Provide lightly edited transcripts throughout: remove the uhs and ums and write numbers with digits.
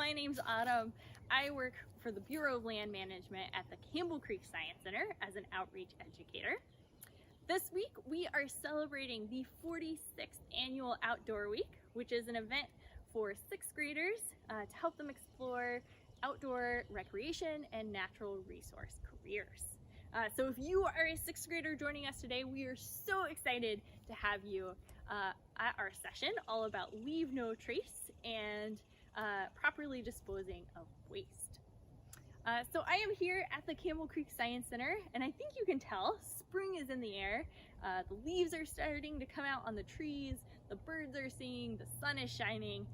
My name's Autumn. I work for the Bureau of Land Management at the Campbell Creek Science Center as an outreach educator. This week we are celebrating the 46th annual Outdoor Week, which is an event for 6th graders to help them explore outdoor recreation and natural resource careers. So if you are a 6th grader joining us today, we are so excited to have you at our session all about leave no trace and properly disposing of waste. So I am here at the Campbell Creek Science Center, and I think you can tell spring is in the air. The leaves are starting to come out on the trees, the birds are singing, the sun is shining,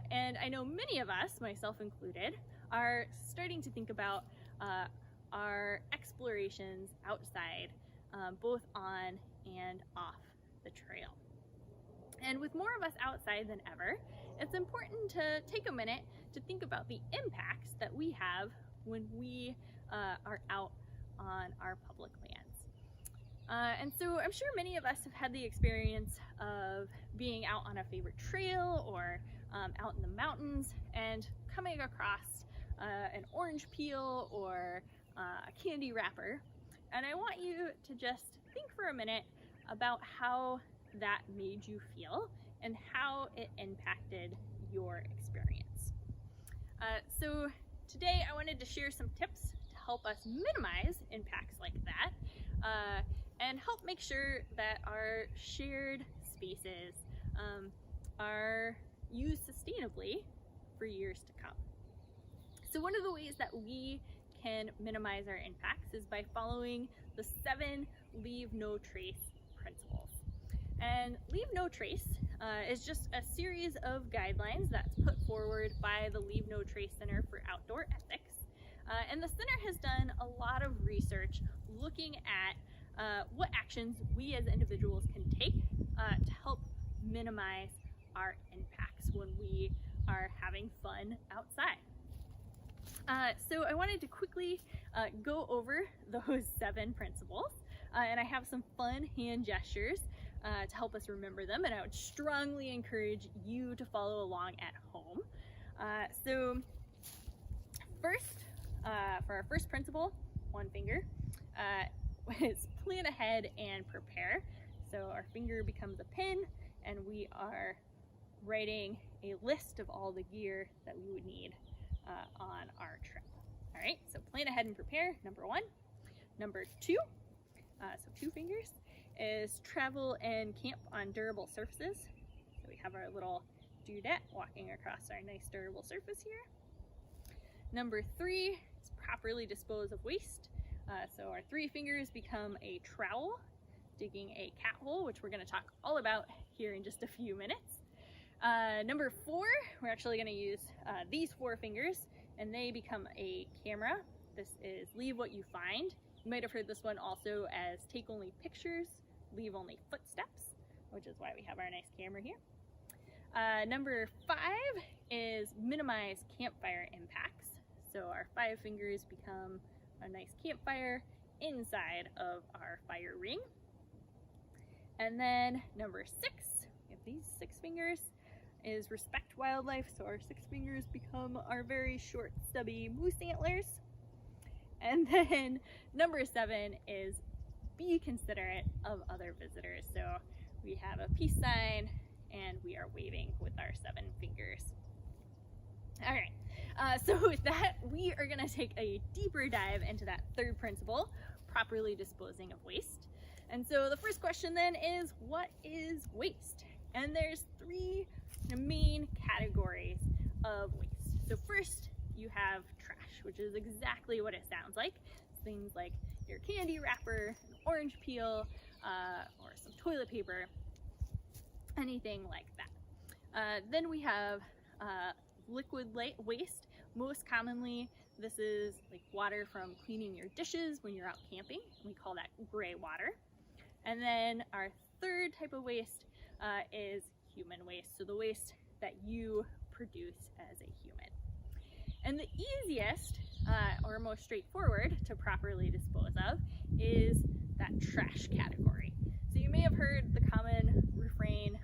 and I know many of us, myself included, are starting to think about our explorations outside, both on and off the trail. And with more of us outside than ever, it's important to take a minute to think about the impacts that we have when we are out on our public lands. And so I'm sure many of us have had the experience of being out on a favorite trail or out in the mountains and coming across an orange peel or a candy wrapper. And I want you to just think for a minute about how that made you feel and how it impacted your experience. So today I wanted to share some tips to help us minimize impacts like that and help make sure that our shared spaces are used sustainably for years to come. So one of the ways that we can minimize our impacts is by following the 7 leave no trace principles. And leave no trace is just a series of guidelines that's put forward by the Leave No Trace Center for Outdoor Ethics. And the center has done a lot of research looking at what actions we as individuals can take to help minimize our impacts when we are having fun outside. So I wanted to quickly go over those 7 principles, and I have some fun hand gestures to help us remember them, and I would strongly encourage you to follow along at home. So first, for our first principle, one finger, is plan ahead and prepare. So our finger becomes a pin, and we are writing a list of all the gear that we would need on our trip. All right, so plan ahead and prepare, number 1. Number 2, so 2 fingers, is travel and camp on durable surfaces. So we have our little dudette walking across our nice durable surface here. Number 3 is properly dispose of waste. So our 3 fingers become a trowel, digging a cat hole, which we're going to talk all about here in just a few minutes. Number 4, we're actually going to use these 4 fingers, and they become a camera. This is leave what you find. You might have heard this one also as take only pictures, leave only footsteps, which is why we have our nice camera here. Number 5 is minimize campfire impacts. So our 5 fingers become a nice campfire inside of our fire ring. And then number 6, we have these 6 fingers, is respect wildlife. So our 6 fingers become our very short stubby moose antlers. And then number 7 is be considerate of other visitors. So we have a peace sign and we are waving with our 7 fingers. All right, so with that, we are gonna take a deeper dive into that 3rd principle, properly disposing of waste. And so the first question then is, what is waste? And there's 3 main categories of waste. So first, you have trash, which is exactly what it sounds like. It's things like your candy wrapper, an orange peel, or some toilet paper, anything like that. Then we have liquid waste. Most commonly, this is like water from cleaning your dishes when you're out camping. We call that gray water. And then our 3rd type of waste is human waste. So the waste that you produce as a human. And the easiest or most straightforward to properly dispose of is that trash category. So you may have heard the common refrain,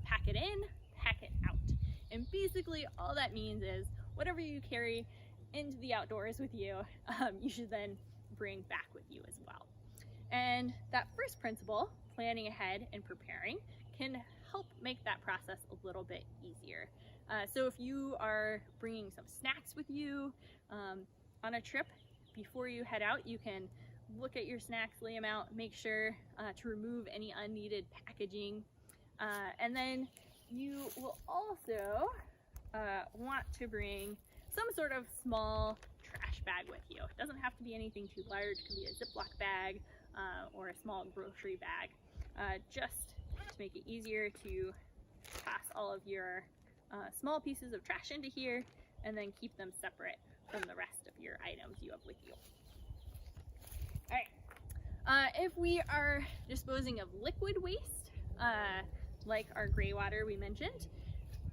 pack it in, pack it out. And basically all that means is whatever you carry into the outdoors with you, you should then bring back with you as well. And that first principle, planning ahead and preparing, can help make that process a little bit easier. So if you are bringing some snacks with you on a trip, before you head out, you can look at your snacks, lay them out, make sure to remove any unneeded packaging. And then you will also want to bring some sort of small trash bag with you. It doesn't have to be anything too large. It can be a Ziploc bag or a small grocery bag, just to make it easier to pass all of your small pieces of trash into here and then keep them separate from the rest of your items you have with you. All right, if we are disposing of liquid waste, like our gray water we mentioned,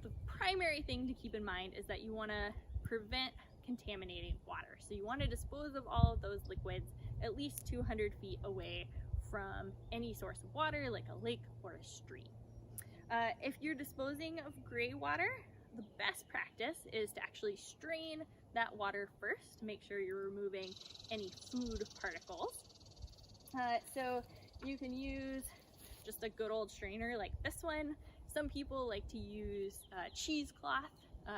the primary thing to keep in mind is that you want to prevent contaminating water. So you want to dispose of all of those liquids at least 200 feet away from any source of water, like a lake or a stream. If you're disposing of gray water, the best practice is to actually strain that water first to make sure you're removing any food particles. So you can use just a good old strainer like this one. Some people like to use cheesecloth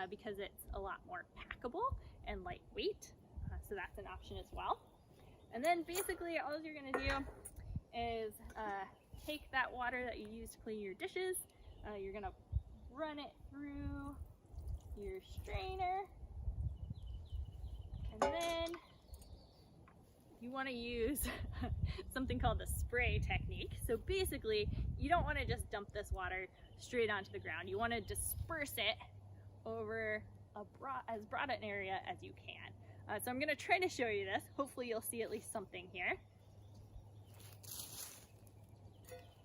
because it's a lot more packable and lightweight, so that's an option as well. And then basically all you're going to do is take that water that you use to clean your dishes, you're going to run it through your strainer, and then you want to use something called the spray technique. So basically, you don't want to just dump this water straight onto the ground. You want to disperse it over as broad an area as you can. So I'm going to try to show you this. Hopefully you'll see at least something here.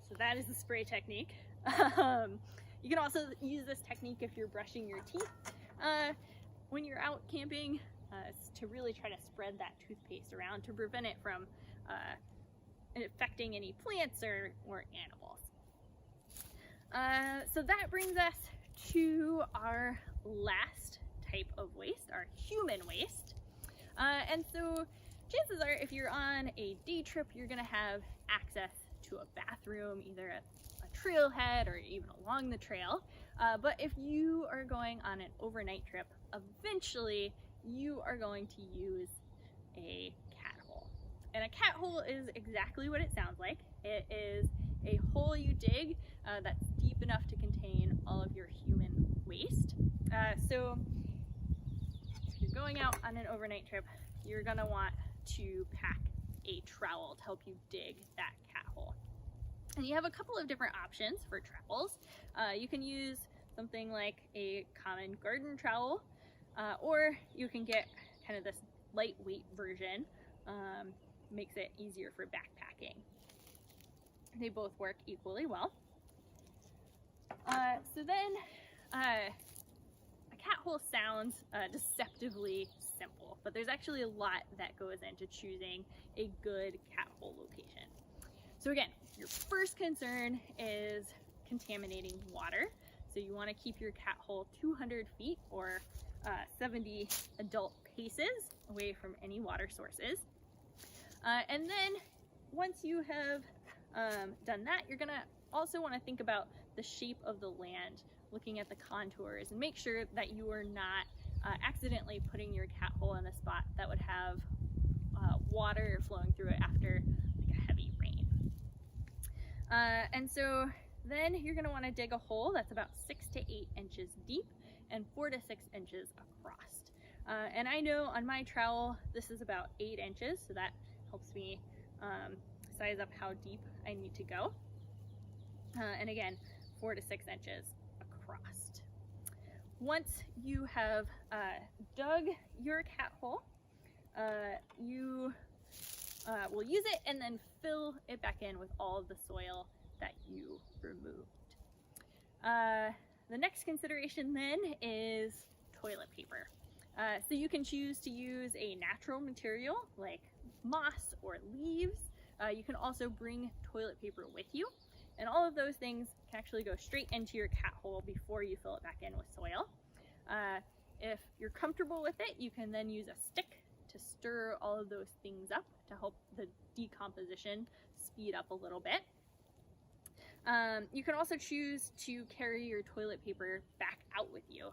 So that is the spray technique. You can also use this technique if you're brushing your teeth. When you're out camping, to really try to spread that toothpaste around to prevent it from infecting any plants or animals. So that brings us to our last type of waste, our human waste. And so chances are if you're on a day trip, you're gonna have access to a bathroom, either at a trailhead or even along the trail. But if you are going on an overnight trip, eventually you are going to use a cat hole. And a cat hole is exactly what it sounds like. It is a hole you dig that's deep enough to contain all of your human waste. So if you're going out on an overnight trip, you're gonna want to pack a trowel to help you dig that cat hole. And you have a couple of different options for trowels. You can use something like a common garden trowel, or you can get kind of this lightweight version. Makes it easier for backpacking. They both work equally well. So then a cat hole sounds deceptively simple, but there's actually a lot that goes into choosing a good cat hole location. So again, your first concern is contaminating water. So you want to keep your cat hole 200 feet or 70 adult paces away from any water sources. And then once you have done that, you're gonna also want to think about the shape of the land, looking at the contours, and make sure that you are not accidentally putting your cat hole in a spot that would have water flowing through it after like a heavy rain. And so then you're going to want to dig a hole that's about 6 to 8 inches deep and 4 to 6 inches across. And I know on my trowel this is about 8 inches, so that helps me size up how deep I need to go. And again, 4 to 6 inches across. Once you have dug your cat hole, you will use it and then fill it back in with all of the soil that you removed. The next consideration then is toilet paper. So you can choose to use a natural material like moss or leaves. You can also bring toilet paper with you, and all of those things can actually go straight into your cat hole before you fill it back in with soil. If you're comfortable with it, you can then use a stick to stir all of those things up to help the decomposition speed up a little bit. You can also choose to carry your toilet paper back out with you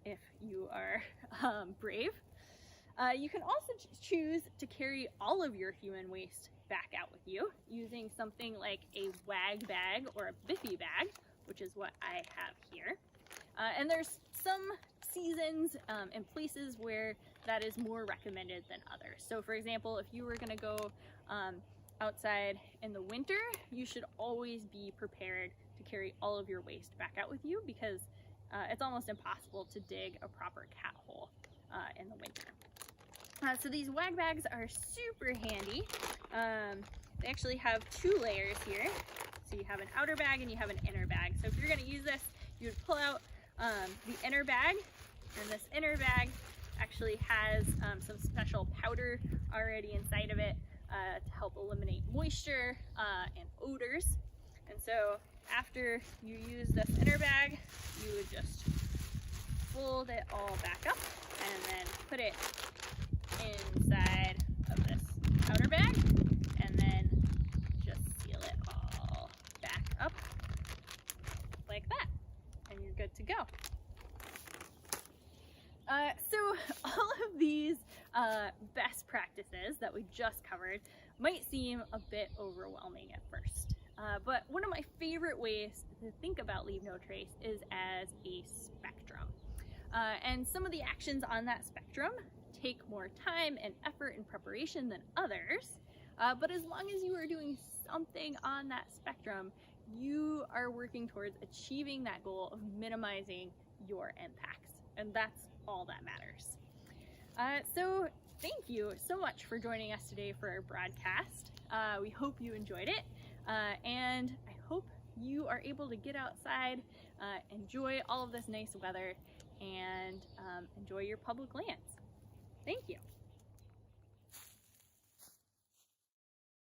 if you are brave. You can also choose to carry all of your human waste back out with you using something like a wag bag or a biffy bag, which is what I have here. And there's some seasons and places where that is more recommended than others. So for example, if you were going to go outside in the winter, you should always be prepared to carry all of your waste back out with you, because it's almost impossible to dig a proper cat hole in the winter. So these wag bags are super handy. They actually have 2 layers here. So you have an outer bag and you have an inner bag. So if you're going to use this, you would pull out the inner bag, and this inner bag actually has some special powder already inside of it to help eliminate moisture and odors. And so after you use this inner bag, you would just fold it all back up and then put it inside of this outer bag, and then just seal it all back up like that, and you're good to go. So all of these best practices that we just covered might seem a bit overwhelming at first, but one of my favorite ways to think about Leave No Trace is as a spectrum. And some of the actions on that spectrum take more time and effort and preparation than others, but as long as you are doing something on that spectrum, you are working towards achieving that goal of minimizing your impacts, and that's all that matters. So thank you so much for joining us today for our broadcast. We hope you enjoyed it, and I hope you are able to get outside, enjoy all of this nice weather, and enjoy your public lands. Thank you.